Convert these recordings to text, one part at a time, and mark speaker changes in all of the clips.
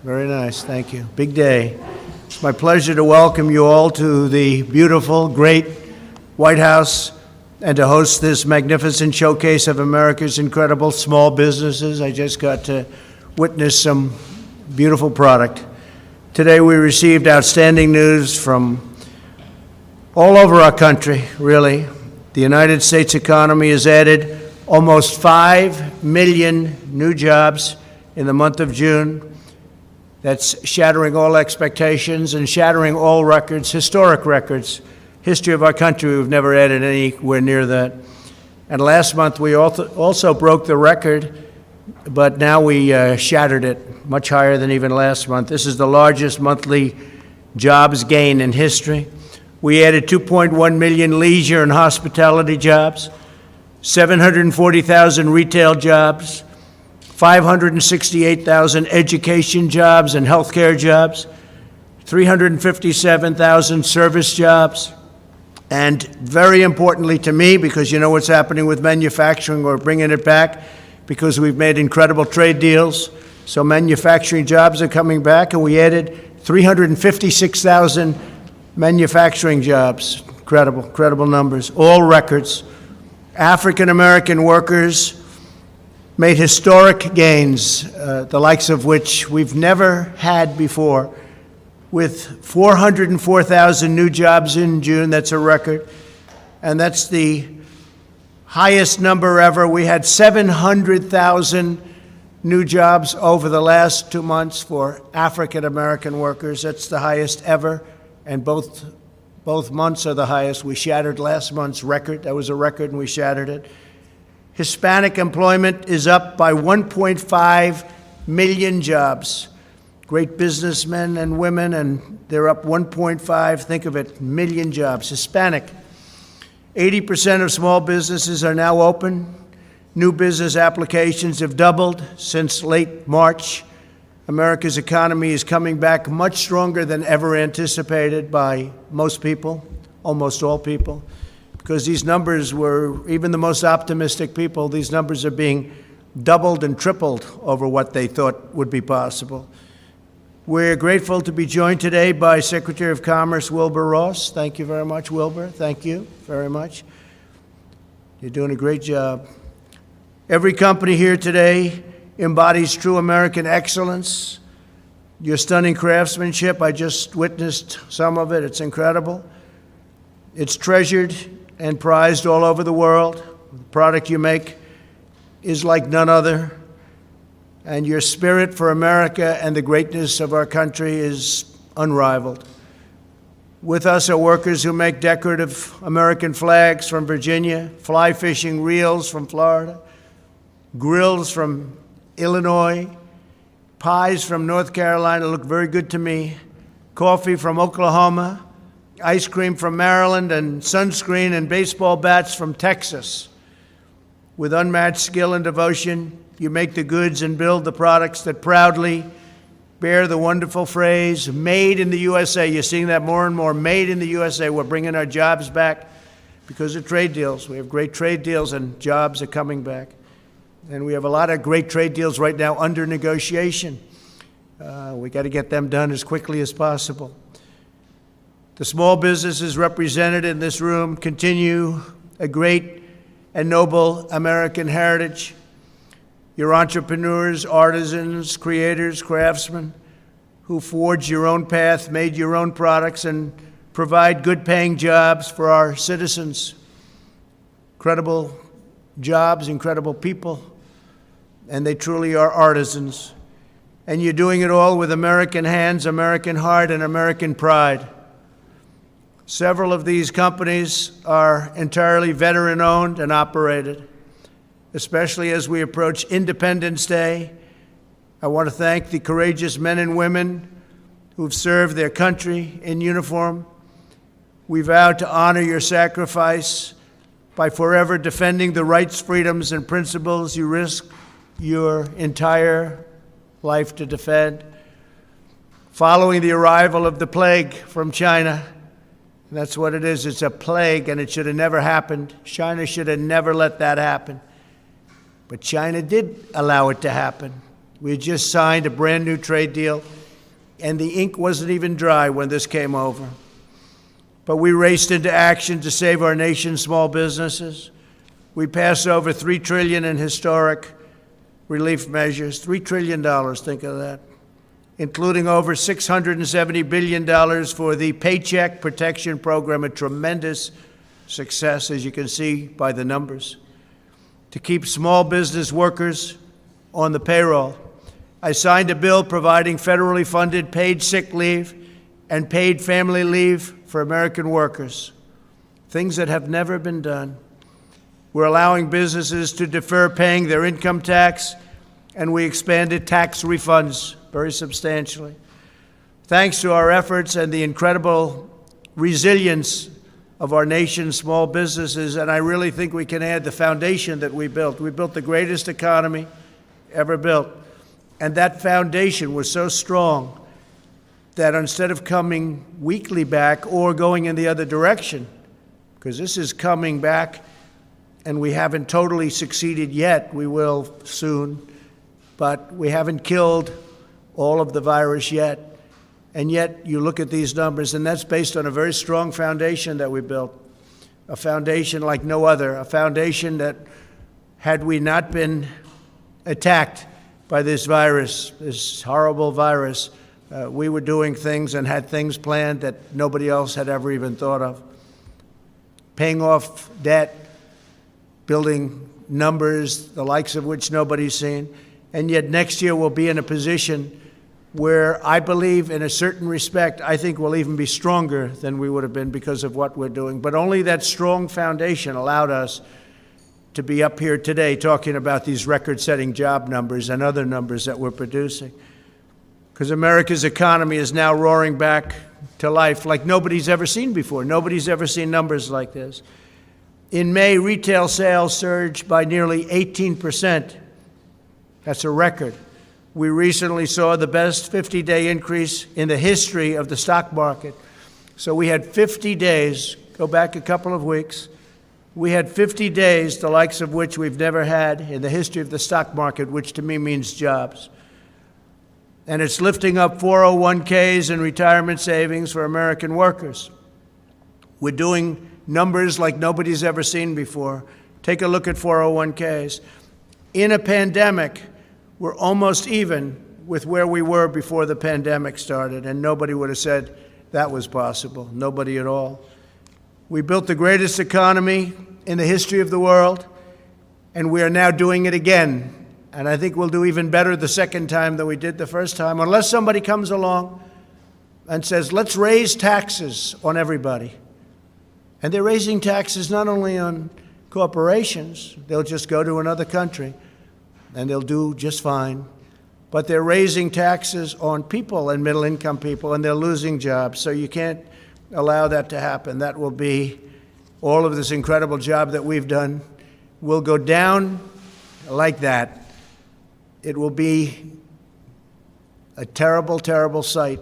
Speaker 1: Very nice. Thank you. Big day. It's my pleasure to welcome you all to the beautiful, great White House and to host this magnificent showcase of America's incredible small businesses. I just got to witness some beautiful product. Today we received outstanding news from all over our country, really. The United States economy has added almost 5 million new jobs in the month of June. That's shattering all expectations and shattering all records, historic records. History of our country, we've never added anywhere near that. And last month we also broke the record, but now we shattered it, much higher than even last month. This is the largest monthly jobs gain in history. We added 2.1 million leisure and hospitality jobs, 740,000 retail jobs, 568,000 education jobs and healthcare jobs, 357,000 service jobs, and very importantly to me, because you know what's happening with manufacturing, we're bringing it back because we've made incredible trade deals. So manufacturing jobs are coming back, and we added 356,000 manufacturing jobs. Incredible numbers, all records. African-American workers made historic gains, the likes of which we've never had before, with 404,000 new jobs in June. That's a record, and that's the highest number ever. We had 700,000 new jobs over the last 2 months for African-American workers. That's the highest ever, and both months are the highest. We shattered last month's record. That was a record, and we shattered it. Hispanic employment is up by 1.5 million jobs. Great businessmen and women, and they're up 1.5, think of it, million jobs. Hispanic. 80% of small businesses are now open. New business applications have doubled since late March. America's economy is coming back much stronger than ever anticipated by most people, almost all people. Because these numbers were, even the most optimistic people, these numbers are being doubled and tripled over what they thought would be possible. We're grateful to be joined today by Secretary of Commerce Wilbur Ross. Thank you very much, Wilbur. Thank you very much. You're doing a great job. Every company here today embodies true American excellence. Your stunning craftsmanship, I just witnessed some of it. It's incredible. It's treasured and prized all over the world. The product you make is like none other. And your spirit for America and the greatness of our country is unrivaled. With us are workers who make decorative American flags from Virginia, fly fishing reels from Florida, grills from Illinois, pies from North Carolina look very good to me, coffee from Oklahoma, ice cream from Maryland, and sunscreen and baseball bats from Texas. With unmatched skill and devotion, you make the goods and build the products that proudly bear the wonderful phrase, made in the USA. You're seeing that more and more, made in the USA. We're bringing our jobs back because of trade deals. We have great trade deals, and jobs are coming back. And we have a lot of great trade deals right now under negotiation. We got to get them done as quickly as possible. The small businesses represented in this room continue a great and noble American heritage. You're entrepreneurs, artisans, creators, craftsmen who forged your own path, made your own products, and provide good-paying jobs for our citizens. Incredible jobs, incredible people, and they truly are artisans. And you're doing it all with American hands, American heart, and American pride. Several of these companies are entirely veteran-owned and operated. Especially as we approach Independence Day, I want to thank the courageous men and women who've served their country in uniform. We vow to honor your sacrifice by forever defending the rights, freedoms, and principles you risk your entire life to defend. Following the arrival of the plague from China, that's what it is. It's a plague, and it should have never happened. China should have never let that happen. But China did allow it to happen. We had just signed a brand new trade deal, and the ink wasn't even dry when this came over. But we raced into action to save our nation's small businesses. We passed over $3 trillion in historic relief measures. $3 trillion, think of that. Including over $670 billion for the Paycheck Protection Program, a tremendous success, as you can see by the numbers, to keep small business workers on the payroll. I signed a bill providing federally funded paid sick leave and paid family leave for American workers, things that have never been done. We're allowing businesses to defer paying their income tax, and we expanded tax refunds very substantially. Thanks to our efforts and the incredible resilience of our nation's small businesses, and I really think we can add the foundation that we built. We built the greatest economy ever built, and that foundation was so strong that instead of coming weakly back or going in the other direction, because this is coming back and we haven't totally succeeded yet, we will soon, but we haven't killed all of the virus yet. And yet you look at these numbers, and that's based on a very strong foundation that we built, a foundation like no other, a foundation that, had we not been attacked by this virus, this horrible virus, we were doing things and had things planned that nobody else had ever even thought of. Paying off debt, building numbers, the likes of which nobody's seen. And yet next year we'll be in a position where I believe, in a certain respect, I think we'll even be stronger than we would have been because of what we're doing. But only that strong foundation allowed us to be up here today talking about these record-setting job numbers and other numbers that we're producing. Because America's economy is now roaring back to life like nobody's ever seen before. Nobody's ever seen numbers like this. In May, retail sales surged by nearly 18%. That's a record. We recently saw the best 50-day increase in the history of the stock market. So we had 50 days, go back a couple of weeks, we had 50 days, the likes of which we've never had in the history of the stock market, which to me means jobs. And it's lifting up 401ks and retirement savings for American workers. We're doing numbers like nobody's ever seen before. Take a look at 401ks. In a pandemic, we're almost even with where we were before the pandemic started, and nobody would have said that was possible, nobody at all. We built the greatest economy in the history of the world, and we are now doing it again. And I think we'll do even better the second time than we did the first time, unless somebody comes along and says, let's raise taxes on everybody. And they're raising taxes not only on corporations, they'll just go to another country and they'll do just fine. But they're raising taxes on people and middle-income people, and they're losing jobs. So you can't allow that to happen. That will be, all of this incredible job that we've done will go down like that. It will be a terrible, terrible sight.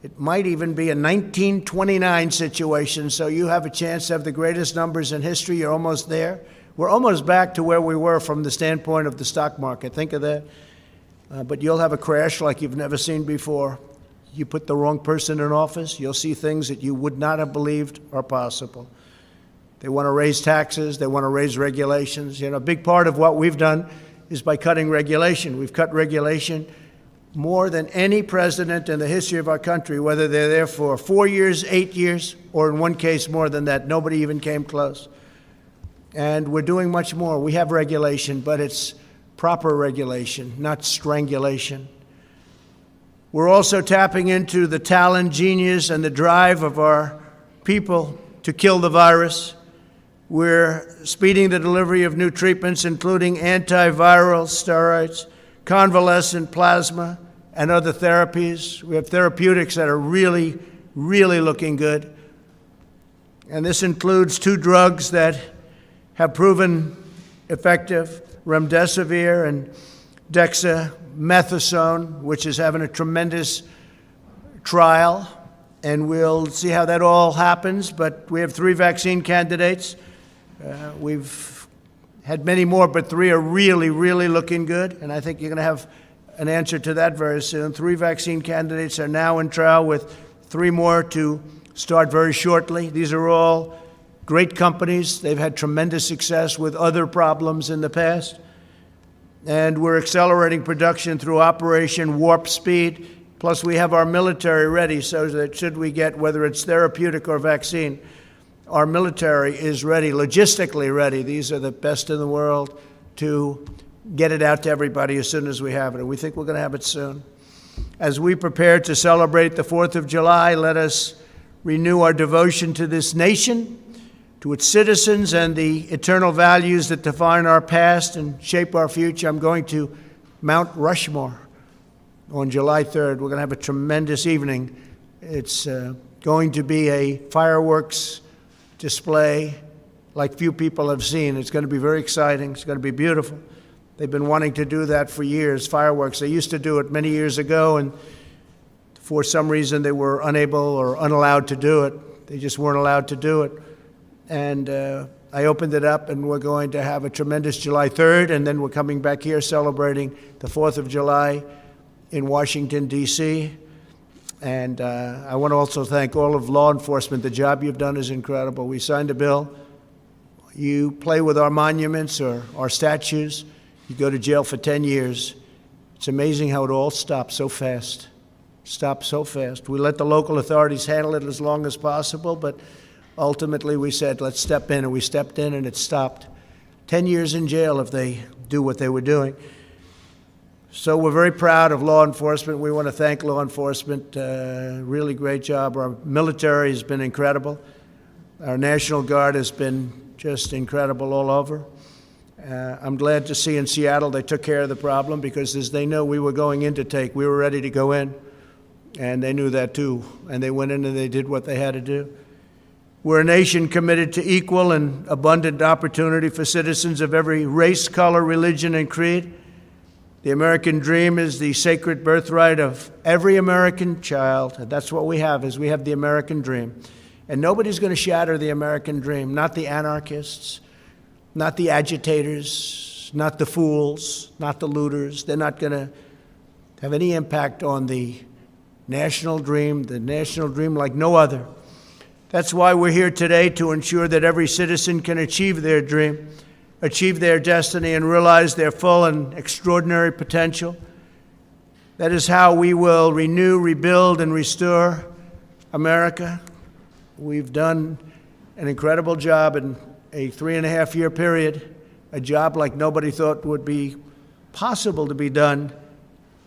Speaker 1: It might even be a 1929 situation, so you have a chance to have the greatest numbers in history. You're almost there. We're almost back to where we were from the standpoint of the stock market. Think of that. But you'll have a crash like you've never seen before. You put the wrong person in office, you'll see things that you would not have believed are possible. They want to raise taxes. They want to raise regulations. You know, a big part of what we've done is by cutting regulation. We've cut regulation more than any president in the history of our country, whether they're there for 4 years, 8 years, or in one case more than that. Nobody even came close. And we're doing much more. We have regulation, but it's proper regulation, not strangulation. We're also tapping into the talent, genius, and the drive of our people to kill the virus. We're speeding the delivery of new treatments, including antiviral steroids, convalescent plasma, and other therapies. We have therapeutics that are really, really looking good. And this includes 2 drugs that have proven effective, remdesivir and dexamethasone, which is having a tremendous trial. And we'll see how that all happens. But we have 3 vaccine candidates. We've had many more, but 3 are really, really looking good. And I think you're going to have an answer to that very soon. 3 vaccine candidates are now in trial, with 3 more to start very shortly. These are all great companies. They've had tremendous success with other problems in the past. And we're accelerating production through Operation Warp Speed. Plus, we have our military ready so that should we get, whether it's therapeutic or vaccine, our military is ready, logistically ready. These are the best in the world to get it out to everybody as soon as we have it. And we think we're going to have it soon. As we prepare to celebrate the 4th of July, let us renew our devotion to this nation, to its citizens, and the eternal values that define our past and shape our future. I'm going to Mount Rushmore on July 3rd. We're going to have a tremendous evening. It's going to be a fireworks display like few people have seen. It's going to be very exciting. It's going to be beautiful. They've been wanting to do that for years, fireworks. They used to do it many years ago, and for some reason they were unable or unallowed to do it. They just weren't allowed to do it. And I opened it up, and we're going to have a tremendous July 3rd, and then we're coming back here celebrating the 4th of July in Washington, D.C. And I want to also thank all of law enforcement. The job you've done is incredible. We signed a bill. You play with our monuments or our statues, you go to jail for 10 years. It's amazing how it all stops so fast. Stops so fast. We let the local authorities handle it as long as possible, but ultimately we said, let's step in, and we stepped in, and it stopped. 10 years in jail if they do what they were doing. So we're very proud of law enforcement. We want to thank law enforcement. Really great job. Our military has been incredible. Our National Guard has been just incredible all over. I'm glad to see in Seattle they took care of the problem, because as they know we were going in to take, we were ready to go in. And they knew that too. And they went in and they did what they had to do. We're a nation committed to equal and abundant opportunity for citizens of every race, color, religion, and creed. The American dream is the sacred birthright of every American child. And that's what we have, is we have the American dream. And nobody's going to shatter the American dream, not the anarchists, not the agitators, not the fools, not the looters. They're not going to have any impact on the national dream like no other. That's why we're here today, to ensure that every citizen can achieve their dream, achieve their destiny, and realize their full and extraordinary potential. That is how we will renew, rebuild, and restore America. We've done an incredible job in a 3.5-year period, a job like nobody thought would be possible to be done.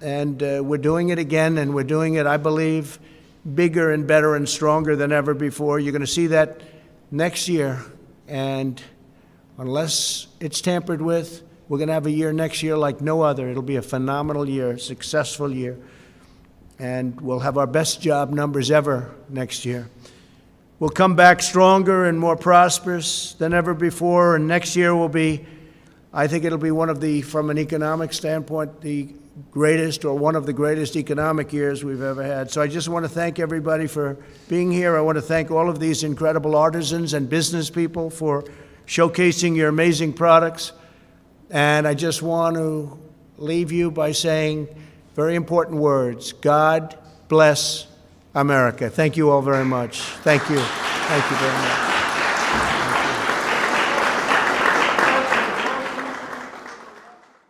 Speaker 1: And we're doing it again, and we're doing it, I believe, bigger and better and stronger than ever before. You're going to see that next year. And unless it's tampered with, we're going to have a year next year like no other. It'll be a phenomenal year, a successful year. And we'll have our best job numbers ever next year. We'll come back stronger and more prosperous than ever before. And next year will be, I think it'll be one of the, from an economic standpoint, the greatest or one of the greatest economic years we've ever had. So I just want to thank everybody for being here. I want to thank all of these incredible artisans and business people for showcasing your amazing products. And I just want to leave you by saying very important words. God bless America. Thank you all very much. Thank you. Thank you very much.